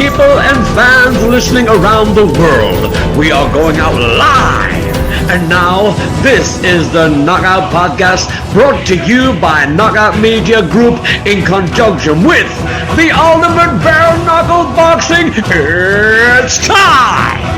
people and fans listening around the world. We are going out live. And now, this is the Knockout Podcast, brought to you by Knockout Media Group in conjunction with the Ultimate Bare Knuckle Boxing. It's time!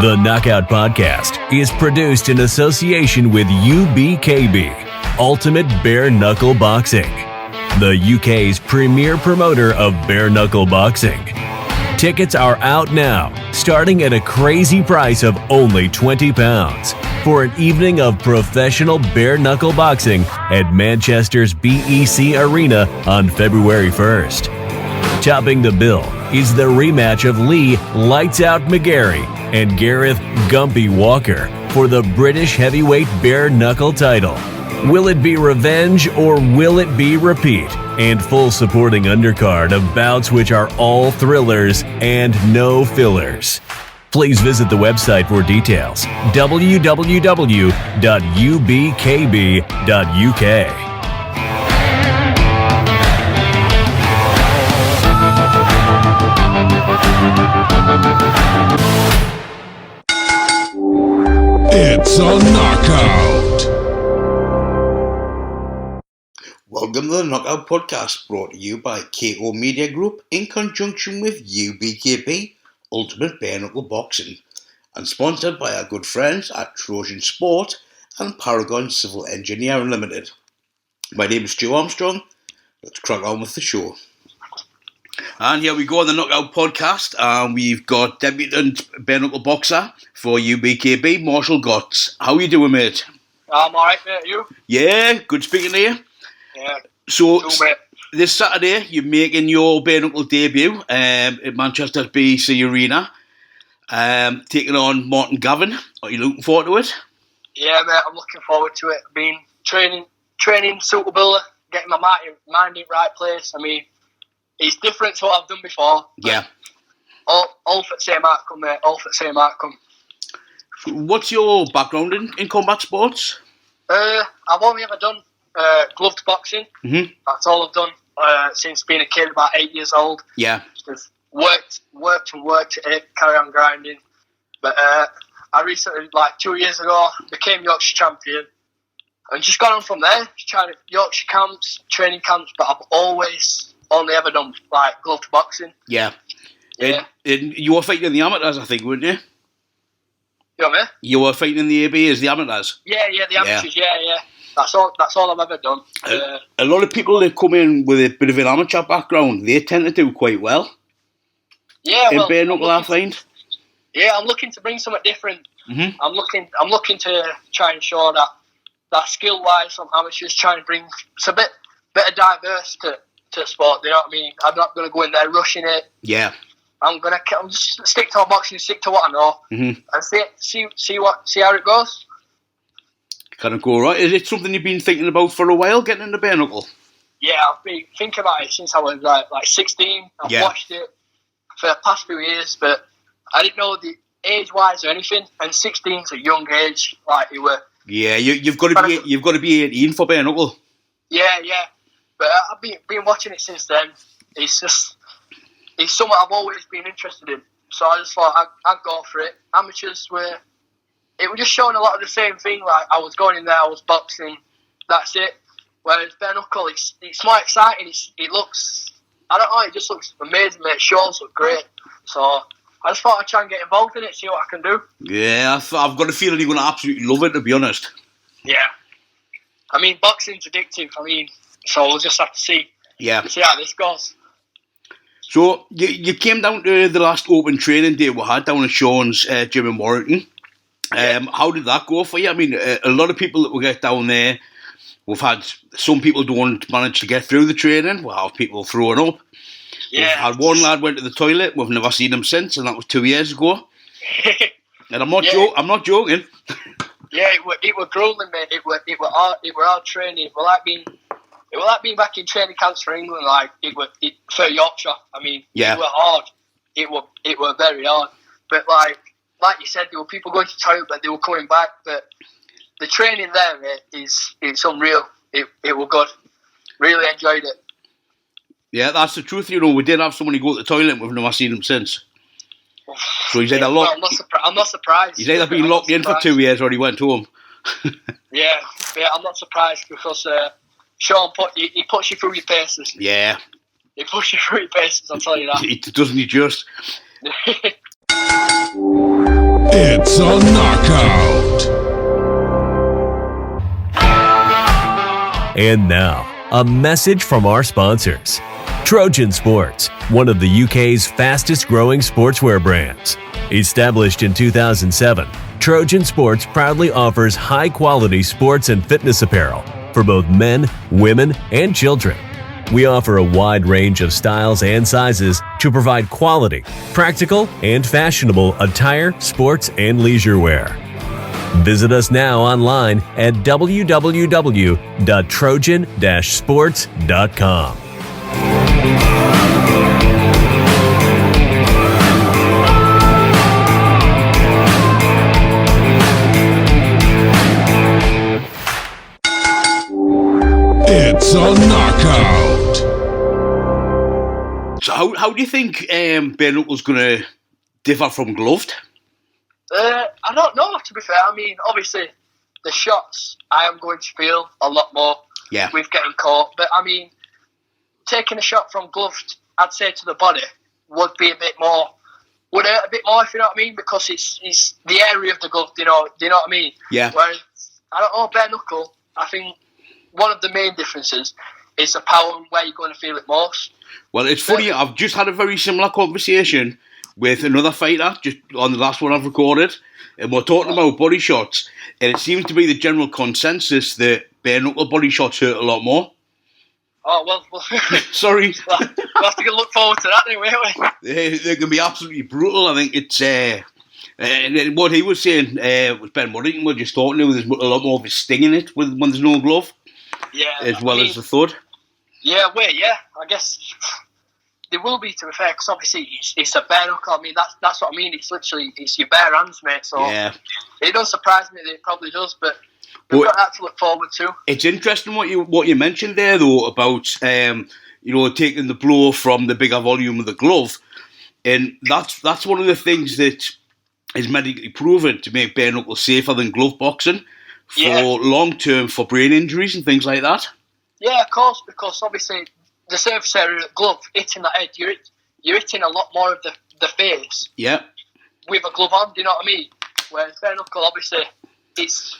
The Knockout Podcast is produced in association with UBKB, Ultimate Bare Knuckle Boxing, the UK's premier promoter of bare knuckle boxing. Tickets are out now, starting at a crazy price of only £20 for an evening of professional bare knuckle boxing at Manchester's BEC Arena on February 1st. Topping the bill is the rematch of Lee Lights Out McGarry and Gareth Gumpy Walker for the British heavyweight bare knuckle title. Will it be revenge or will it be repeat? And full supporting undercard of bouts which are all thrillers and no fillers. Please visit the website for details, www.ubkb.uk. It's a knockout. Welcome to the Knockout Podcast, brought to you by KO Media Group in conjunction with UBKB, Ultimate Bare Knuckle Boxing, and sponsored by our good friends at Trojan Sport and Paragon Civil Engineering Limited. My name is Stu Armstrong. Let's crack on with the show. And here we go on the Knockout Podcast, and we've got debutant bare knuckle boxer for UBKB, Marshall Gott. How are you doing, mate? I'm alright, mate. You? Yeah, good speaking to you. Yeah. So, mate. This Saturday, you're making your bare knuckle debut at Manchester's BEC Arena, taking on Martin Gavin. Are you looking forward to it? Yeah, mate, I'm looking forward to it. I've been training suitable, getting my mind in the right place. I mean, it's different to what I've done before. Yeah. All for the same outcome, mate. All for the same outcome. What's your background in combat sports? I've only ever done gloved boxing. Mm-hmm. That's all I've done since being a kid, about 8 years old. Yeah. Just worked at it, carry on grinding. But I recently, like 2 years ago, became Yorkshire champion. And just gone on from there, trying Yorkshire camps, training camps, but I've always only ever done like gloved boxing. Yeah. Yeah. And you were fighting in the amateurs, I think, weren't you? You know what I mean? You were fighting in the ABAs, the amateurs. Yeah, the amateurs. Yeah. That's all I've ever done. A lot of people that come in with a bit of an amateur background, they tend to do quite well. Yeah, in bare knuckle, I find. Yeah, I'm looking to bring something different. Mm-hmm. I'm looking to try and show that skill wise, some amateurs, trying to bring a bit of diverse to sport. You know what I mean? I'm not going to go in there rushing it. Yeah. I'm just stick to my boxing, stick to what I know, mm-hmm. and see how it goes. Kind of go right. Is it something you've been thinking about for a while, getting into bare knuckle? Yeah, I've been thinking about it since I was like 16. I've watched it for the past few years, but I didn't know the age-wise or anything. And 16's a young age, like you were. Yeah, you've got to be 18 for bare knuckle. Yeah. But I've been watching it since then. It's something I've always been interested in. So I just thought I'd go for it. Amateurs were just showing a lot of the same thing. Like I was going in there, I was boxing. That's it. Whereas bare knuckle, it's more exciting. It looks, I don't know, it just looks amazing. Mate. Shows look great. So I just thought I'd try and get involved in it, see what I can do. Yeah, I've got a feeling you're going to absolutely love it, to be honest. Yeah. I mean, boxing's addictive. So we'll just have to see how this goes. So you came down to the last open training day we had down at Sean's gym in Warrington. How did that go for you? I mean, a lot of people that will get down there, we've had some people don't manage to get through the training. We'll have people throwing up. Yeah. We've had one lad went to the toilet. We've never seen him since, and that was 2 years ago. And I'm not joking. Yeah, it were grueling, mate. It were hard training. It were like being back in training camps for England. Like for Yorkshire. I mean, Yeah. It were hard. It were very hard. But like you said, there were people going to toilet, but they were coming back. But the training there, mate, it's unreal. It were good. Really enjoyed it. Yeah, that's the truth. You know, we did have somebody go to the toilet. We've never seen him since. So he's either locked. I'm not surprised. He's either been locked in for 2 years or he went home. Yeah, I'm not surprised because Sean he puts you through your paces. Yeah. He puts you through your paces, I'll tell you that. Doesn't he just? It's a knockout. And now, a message from our sponsors. Trojan Sports, one of the UK's fastest growing sportswear brands. Established in 2007, Trojan Sports proudly offers high quality sports and fitness apparel for both men, women, and children. We offer a wide range of styles and sizes to provide quality, practical, and fashionable attire, sports, and leisure wear. Visit us now online at www.trojan-sports.com. It's a knockout. So how do you think bare knuckle's going to differ from gloved? I don't know, to be fair. I mean, obviously, the shots I am going to feel a lot more with getting caught. But, I mean, taking a shot from gloved, I'd say to the body, would be a bit more, would hurt a bit more, if you know what I mean, because it's the area of the glove, do you know what I mean? Yeah. Whereas, I don't know, bare knuckle, I think one of the main differences is the power and where you're going to feel it most. Well, it's funny, I've just had a very similar conversation with another fighter, just on the last one I've recorded, and we're talking about body shots, and it seems to be the general consensus that bare knuckle body shots hurt a lot more. Oh, well. Sorry. We'll have to look forward to that anyway, won't we? They can be absolutely brutal. I think it's... and what he was saying was Ben Muddington was just talking to, there's a lot more of a sting in it when there's no glove, as well as the thud. Yeah, I guess there will be, to be fair, because obviously it's a bare knuckle. I mean, that's what I mean. It's literally, it's your bare hands, mate. So it doesn't surprise me that it probably does, but we've got that to look forward to. It's interesting what you mentioned there, though, about taking the blow from the bigger volume of the glove, and that's one of the things that is medically proven to make bare knuckle safer than glove boxing for long term for brain injuries and things like that. Yeah, of course, because obviously the surface area of the glove, hitting that head, you're hitting a lot more of the face. Yeah. With a glove on, do you know what I mean? Whereas bare knuckle, obviously, it's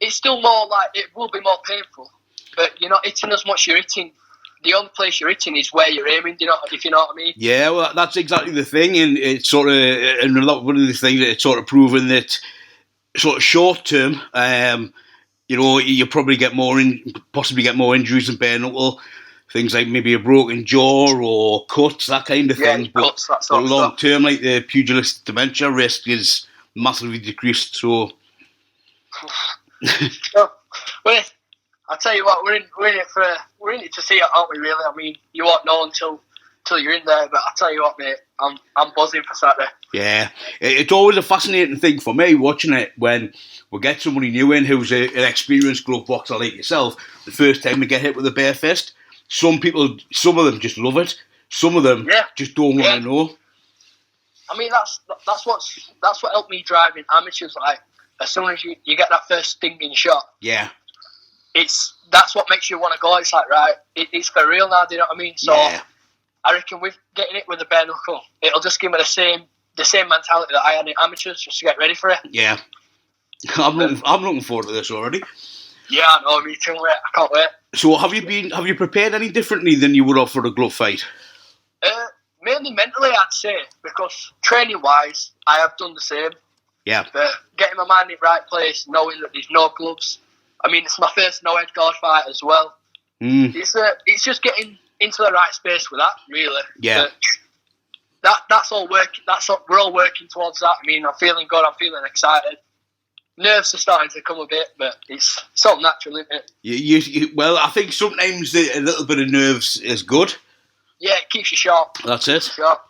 still more like, it will be more painful, but you're not hitting as much. You're hitting, the only place you're hitting is where you're aiming, if you know what I mean? Yeah, well, that's exactly the thing, and it's sort of, and one of the things that it's sort of proven that sort of short term, you probably possibly get more injuries than bare knuckle. Things like maybe a broken jaw or cuts, that kind of thing. But long term, like the pugilistic dementia risk is massively decreased. So, well, I'll tell you what, we're in it to see it, aren't we? Really, I mean, you won't know until you're in there. But I tell you what, mate, I'm buzzing for Saturday. Yeah, it's always a fascinating thing for me watching it when we get somebody new in who's an experienced glove boxer like yourself. The first time they get hit with a bare fist, some of them just love it. Some of them just don't want to know. I mean, that's what helped me drive in amateurs. Like, as soon as you get that first stinging shot, that's what makes you want to go. It's like, right, it's for real now. Do you know what I mean? So I reckon with getting it with the bare knuckle, it'll just give me the same mentality that I had in amateurs, just to get ready for it. Yeah, I'm looking forward to this already. Yeah, I know, me too, mate. I can't wait. So have you prepared any differently than you would have for a glove fight? Mainly mentally, I'd say, because training wise, I have done the same. Yeah. But getting my mind in the right place, knowing that there's no gloves. I mean, it's my first no-head guard fight as well. It's just getting into the right space with that, really. Yeah. But that's all working. We're all working towards that. I mean, I'm feeling good. I'm feeling excited. nerves are starting to come a bit, but it's so natural, isn't it? Well, I think sometimes a little bit of nerves is good. Yeah, it keeps you sharp. That's it. Sharp.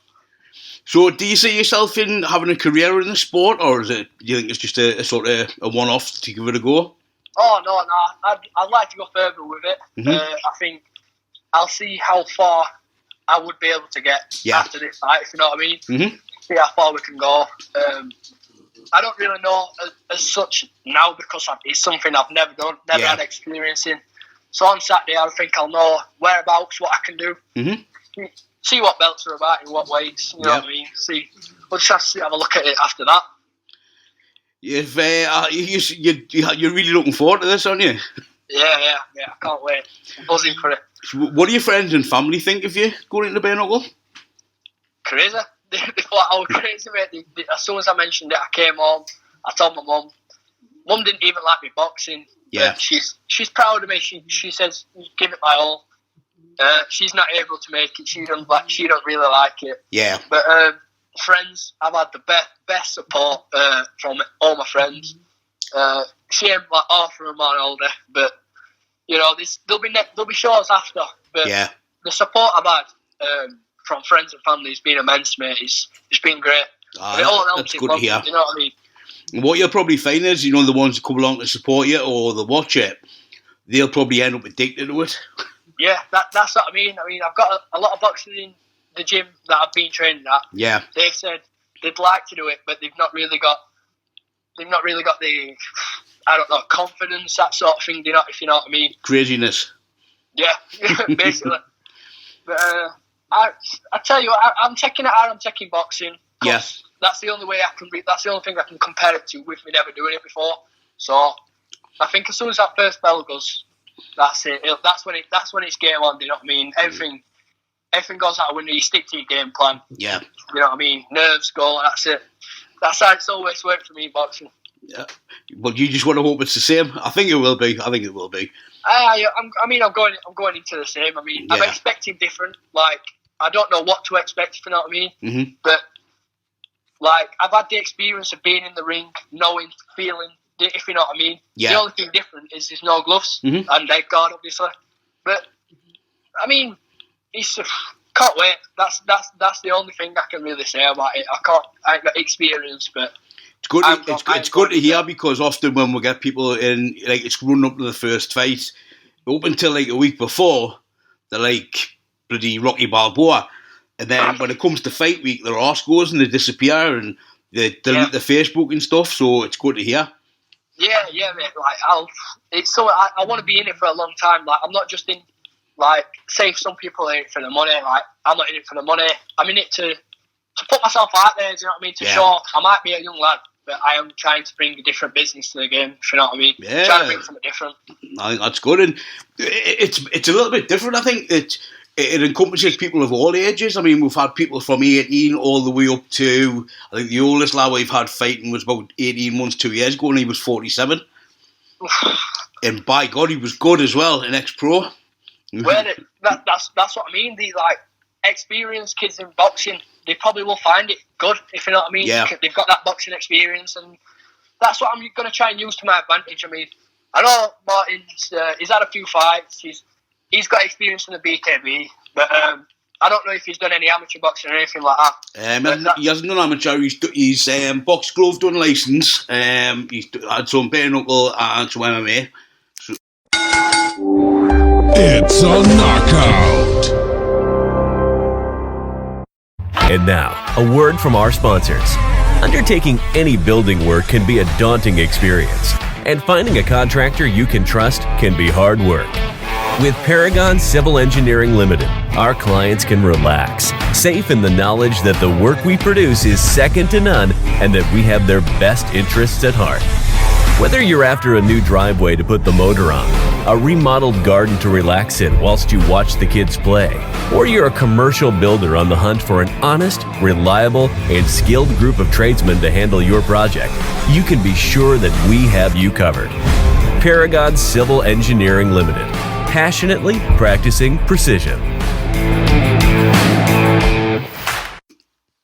So, do you see yourself in having a career in the sport, or do you think it's just a sort of a one-off to give it a go? Oh, no. I'd like to go further with it. Mm-hmm. I think I'll see how far I would be able to get after this fight, if you know what I mean. Mm-hmm. See how far we can go. I don't really know as such now because it's something I've never done, never had experience in. So on Saturday, I think I'll know whereabouts, what I can do. Mm-hmm. See what belts are about in what ways, you know what I mean? We'll just have a look at it after that. You're really looking forward to this, aren't you? Yeah, I can't wait. I'm buzzing for it. What do your friends and family think of you going into bare knuckle? Crazy. They thought I was crazy, mate. As soon as I mentioned it, I came home. I told my mum. Mum didn't even like me boxing. Yeah. She's proud of me. She says, give it my all. She's not able to make it. She don't really like it. Yeah. But friends, I've had the best support from all my friends. She ain't like half of them are older, but you know, there'll be shows after. But the support I've had from friends and family has been immense, mate. It's been great. It all helps. That's good to hear. You know what I mean? What you'll probably find is, you know, the ones that come along to support you or they watch it, they'll probably end up addicted to it. Yeah, that's what I mean. I mean, I've got a lot of boxers in the gym that I've been training at. Yeah. They said they'd like to do it, but they've not really got the, I don't know, confidence, that sort of thing. If you know what I mean. Craziness. Yeah, basically. But I tell you what, I'm taking it out. I'm taking boxing. Yes. That's the only way I can. That's the only thing I can compare it to with me never doing it before. So I think as soon as that first bell goes, that's it. That's when it's game on. You know what I mean? Everything goes out when you stick to your game plan. Yeah. You know what I mean? Nerves go. That's it. That's how it's always worked for me in boxing. Yeah. Well, you just want to hope it's the same. I think it will be. I'm going into the same. I mean, I'm expecting different. Like, I don't know what to expect, if you know what I mean. Mm-hmm. But like, I've had the experience of being in the ring, knowing, feeling, if you know what I mean. Yeah. The only thing different is there's no gloves and leg guard, obviously. But I mean, can't wait. That's the only thing I can really say about it. I ain't got experience, but it's good to hear, because often when we get people in, like, it's run up to the first fight, up until like a week before, they're like bloody Rocky Balboa, and then when it comes to fight week, their arse goes and they disappear and they delete their Facebook and stuff. So it's good to hear. Yeah, mate. Like, I want to be in it for a long time. Like, I'm not just in, like, say some people are in it for the money. Like, I'm not in it for the money. I'm in it to put myself out there. Do you know what I mean? To show I might be a young lad, but I am trying to bring a different business to the game. If you know what I mean? Yeah. Trying to bring something different. I think that's good, and it's a little bit different. I think it encompasses people of all ages. I mean, we've had people from 18 all the way up to, I think the oldest lad we've had fighting was about 18 months, 2 years ago, and he was 47. And by God, he was good as well, an ex-pro. That's what I mean. The like experienced kids in boxing, they probably will find it good, if you know what I mean. Yeah. They've got that boxing experience, and that's what I'm going to try and use to my advantage. I mean, I know Martin's he's had a few fights. He's got experience in the BKB, but I don't know if he's done any amateur boxing or anything like that. He hasn't done amateur. He's box glove, done license. He's had some bare knuckle and some MMA. So. It's a knockout. And now, a word from our sponsors. Undertaking any building work can be a daunting experience, and finding a contractor you can trust can be hard work. With Paragon Civil Engineering Limited, our clients can relax, safe in the knowledge that the work we produce is second to none and that we have their best interests at heart. Whether you're after a new driveway to put the motor on, a remodeled garden to relax in whilst you watch the kids play, or you're a commercial builder on the hunt for an honest, reliable, and skilled group of tradesmen to handle your project, you can be sure that we have you covered. Paragon Civil Engineering Limited. Passionately practicing precision.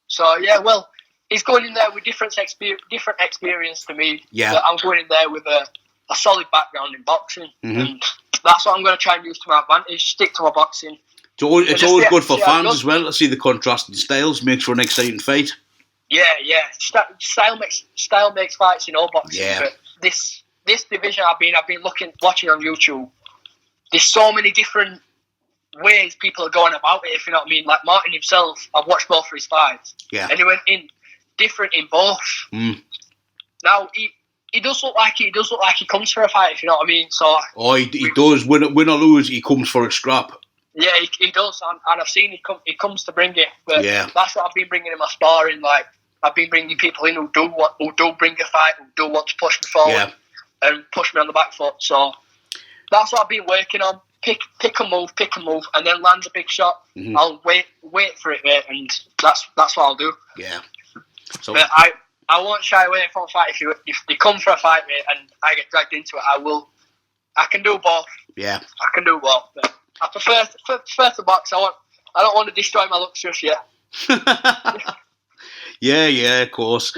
So yeah, well, he's going in there with different experience to me. Yeah. That I'm going in there with a solid background in boxing, Mm-hmm. and that's what I'm going to try and use to my advantage. Stick to my boxing. It's always good for see how it fans goes. as well to see the contrasting styles. Makes for an exciting fight. Yeah. Style makes fights in all boxing. Yeah. But this division I've been watching on YouTube. There's so many different ways people are going about it, if you know what I mean. Like Martin himself, I've watched both of his fights. Yeah. And he went in different in both. Mm. Now he does look like he comes for a fight, if you know what I mean. So He does. Win or lose, he comes for a scrap. yeah, he does, and I've seen he comes to bring it. But Yeah. that's what I've been bringing in my sparring. Like I've been bringing people in who do bring a fight, who do want to push me forward Yeah. and push me on the back foot. So that's what I've been working on. Pick a move, and then lands a big shot. Mhm. I'll wait for it, mate, and that's what I'll do. Yeah. So But I won't shy away from a fight if they come for a fight, mate, and I get dragged into it. I can do both. yeah. I can do both. But I prefer to box. I don't want to destroy my looks just yet. yeah, of course.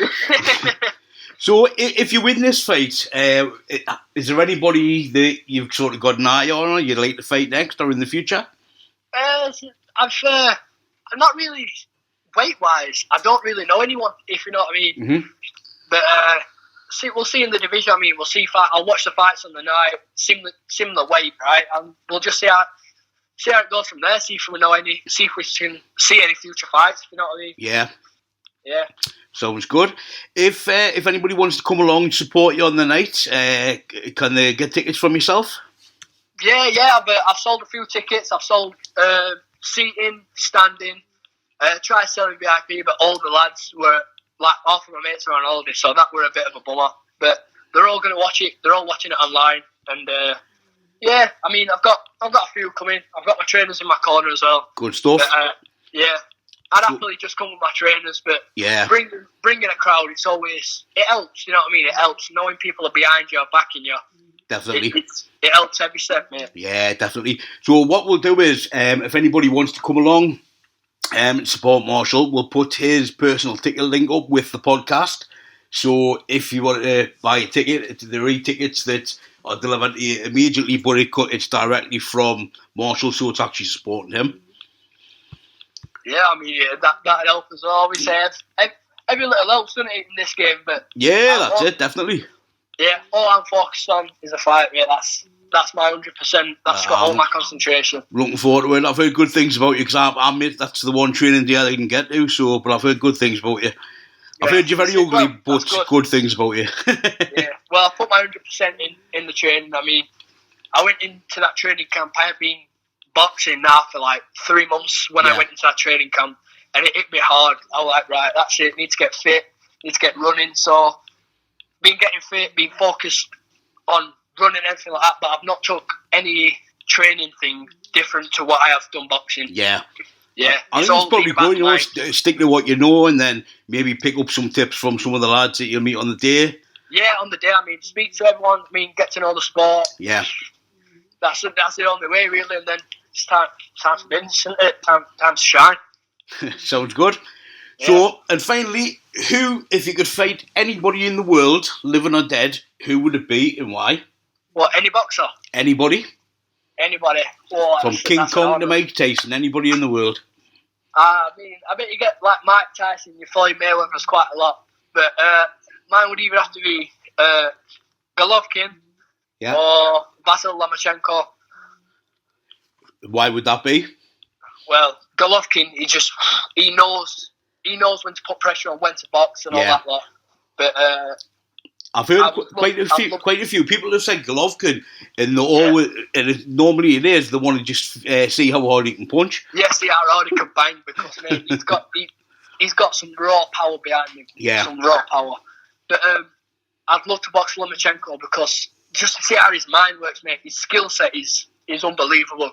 So, if you win this fight, is there anybody that you've sort of got an eye on, or you'd like to fight next, or in the future? I'm not really weight wise. I don't really know anyone, if you know what I mean. Mm-hmm. But we'll see in the division. I mean, we'll see. I'll watch the fights on the night, similar weight, right? And we'll just see how it goes from there. See if we can see any future fights. If you know what I mean? Yeah. Yeah. Sounds good. If anybody wants to come along and support you on the night, can they get tickets from yourself? Yeah. But I've sold a few tickets. I've sold seating, standing. Tried selling VIP, but all the lads were like half of my mates were on holiday, so that were a bit of a bummer. But they're all going to watch it. They're all watching it online, and yeah. I mean, I've got a few coming. I've got my trainers in my corner as well. Good stuff. But, yeah. I'd happily just come with my trainers, but Yeah. bringing a crowd, it helps, you know what I mean? It helps. Knowing people are behind you, backing you. Definitely. It helps every step, mate. Yeah, definitely. So what we'll do is, if anybody wants to come along and support Marshall, we'll put his personal ticket link up with the podcast. So if you want to buy a ticket, there are tickets that are delivered to you immediately, but it's directly from Marshall, so it's actually supporting him. Yeah, I mean, that'd help as well. We say every little helps, doesn't it, in this game? But Yeah, that's it, definitely. Yeah, all I'm focused on is a fight, mate. That's my 100%. That's got all my concentration. Looking forward to it. I've heard good things about you because that's the one training day I can get to. So, but I've heard good things about you. I've heard you're very ugly, but good things about you. Yeah, well, I put my 100% in the training. I mean, I went into that training camp. I had been boxing now for like 3 months when I went into that training camp, and it hit me hard. I was like, right, that's it. Need to get fit. Need to get running. So, been getting fit, been focused on running, everything like that. But I've not took any training thing different to what I have done boxing. Yeah. Yeah, I think it's probably good, you know, stick to what you know and then maybe pick up some tips from some of the lads that you'll meet on the day. Yeah, on the day, I mean, speak to everyone, I mean, get to know the sport. Yeah. That's the only way, really, and then it's time for business, isn't it? Time to shine. Sounds good. Yeah. So, and finally, who, if you could fight anybody in the world, living or dead, who would it be and why? What, any boxer? Anybody? Anybody. Oh, From King Kong to Mike Tyson, anybody in the world. I mean, I bet you get like Mike Tyson, you Floyd Mayweather's quite a lot. But mine would either have to be Golovkin or Vasyl Lomachenko. Why would that be? Well, Golovkin, he knows when to put pressure on, when to box and all that lot. But I've heard quite a few people have said Golovkin, and normally it is they want to just see how hard he can punch. Yes, see how hard he can bang, because mate, he's got some raw power behind him. Yeah, some raw power. But I'd love to box Lomachenko because just to see how his mind works, mate. His skill set is unbelievable.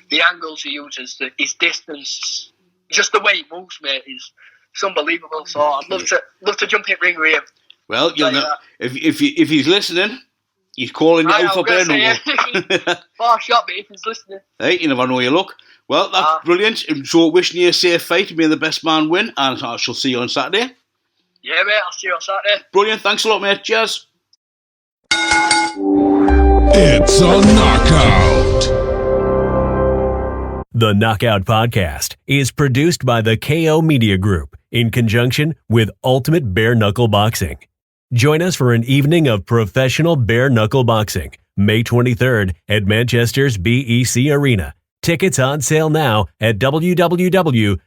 The angles he uses, his distance, just the way he moves, mate, it's unbelievable. So I'd love to jump in ring with him. Well, you'll know, if he's listening, he's calling you out for bare knuckle. Far shot, but if he's listening. Hey, you never know your luck. Well, that's brilliant. So wishing you a safe fight, may the best man win, and I shall see you on Saturday. Yeah, mate, I'll see you on Saturday. Brilliant. Thanks a lot, mate. Cheers. It's a knockout. The Knockout Podcast is produced by the KO Media Group in conjunction with Ultimate Bare Knuckle Boxing. Join us for an evening of professional bare knuckle boxing, May 23rd at Manchester's BEC Arena. Tickets on sale now at www.ubkb.uk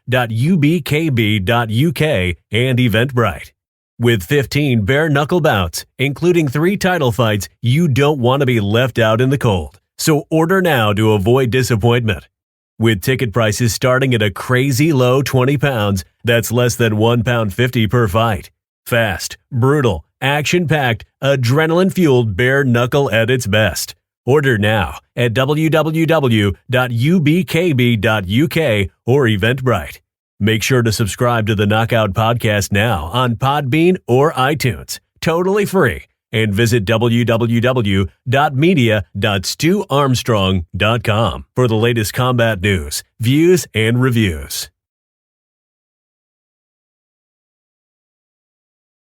and Eventbrite. With 15 bare knuckle bouts, including 3 title fights, you don't want to be left out in the cold. So order now to avoid disappointment. With ticket prices starting at a crazy low £20, that's less than £1.50 per fight. Fast, brutal, action-packed, adrenaline-fueled bare knuckle at its best. Order now at www.ubkb.uk or Eventbrite. Make sure to subscribe to the Knockout Podcast now on Podbean or iTunes, totally free, and visit www.media.stuarmstrong.com for the latest combat news, views, and reviews.